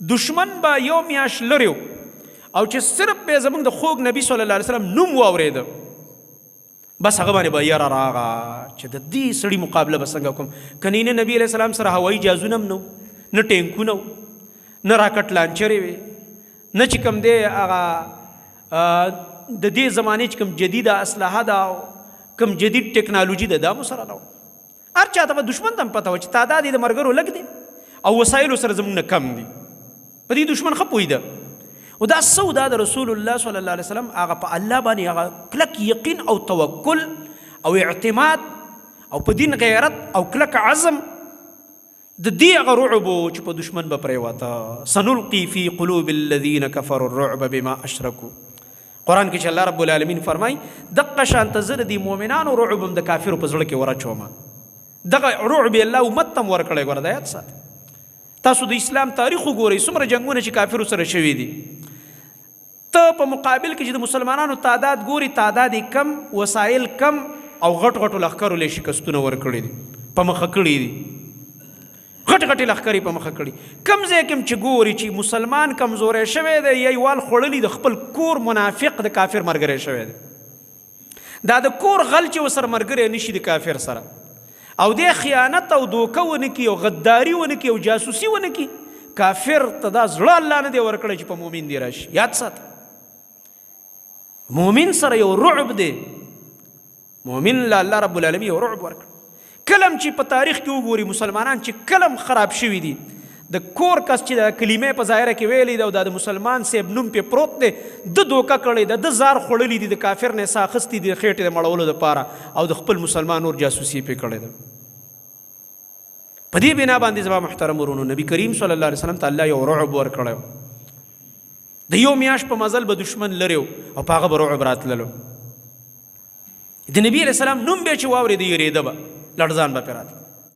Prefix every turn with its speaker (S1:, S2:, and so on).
S1: دشمن به یو میاشت لرې او چې صرف به زموږ د خوږ نبی صلی الله علیه وسلم نوم واورېده بس هغه باندې به یاره راغه چې د دې سړي مقابله به څنګه کوم کنې نه نبي علیه السلام سره هوایي جهازونه هم نه نه ټینکونه نه راکټ لانچرې وې نه چې کوم دی هغه د دې زمانې چې کوم جدیده اسلحه ده او کوم جدید ټکنالوژي ده دا مو سره نه هر چاته به دشمن ته هم پته وه چې تعداد یې د مرګرو لږ دی او وسایلو سره زموږ نه کم دي په دې دشمن ښه پوهېده و دا څه دا د رسول الله صلی الله علیه وسلم هغه په الله باندې هغه کلک یقین او توکل او اعتماد او په دین غیرت او کلک عزم د دې هغه رعب چې په دشمن به پرېوته سنلقي فی قلوب الذین کفروا الرعب بما اشرکوا قرآن کې چې الله رب العالمین فرمایي دقه شانته زه د دې مؤمنانو رعب هم د کافرو په زړه کې ورچومه دغه رعب یې الله امت ته هم ورکړی ګوره دا یاد ساته تاسو د اسلام تاریخ وګورئ څومره جنګونه چې کافرو سره شوي دي ته په مقابل کې چې د مسلمانانو تعداد ګوري تعداد یې کم وسایل کم او غټ غټو لښکرو له شکستونه ورکړي دي په مخه کړي دي غټ غټې لښکرې په مخه کړي کم ځای کې چې ګوري چې مسلمان کمزوری شوی دی یا یې وال خوړلي د خپل کور منافق د کافر ملګری شوی دی دا د کور غل چې ورسره ملګری نشي د کافر سره او دې خیانت او دوکه ونه کړي او غداري ونه کړي او جاسوسي ونه کړي کافر ته دا زړه الله نه دی ورکړی چې په مؤمن دی راشي یاد ساته مؤمن سره یو رعب دی مؤمن له الله رب العالمین یو رعب ورکړ کلم چې په تاریخ کې وګوري مسلمانان چې کلم خراب شوي دي د کور کس چې د کلمې په ظاهره کې ویلی دی او دا د مسلمان صاحب نوم پې پروت دی د دوکه کړی ده د زار خوړلی دي د کافر نه سا اخیستي دي خېټې د مړولو دپاره او د خپل مسلمان نور جاسوسي پې کړې ده په دې بنا باندې زما محترم ورونو نبی کریم صلی الله علیه وسلم ته الله یو رعب ورکړی د یو میاشت په مزل به دشمن لرې او په هغه به رعب راتللو د نبي علیه السلام نوم به چې واورېده یېرېده به لړزان به پرې راتله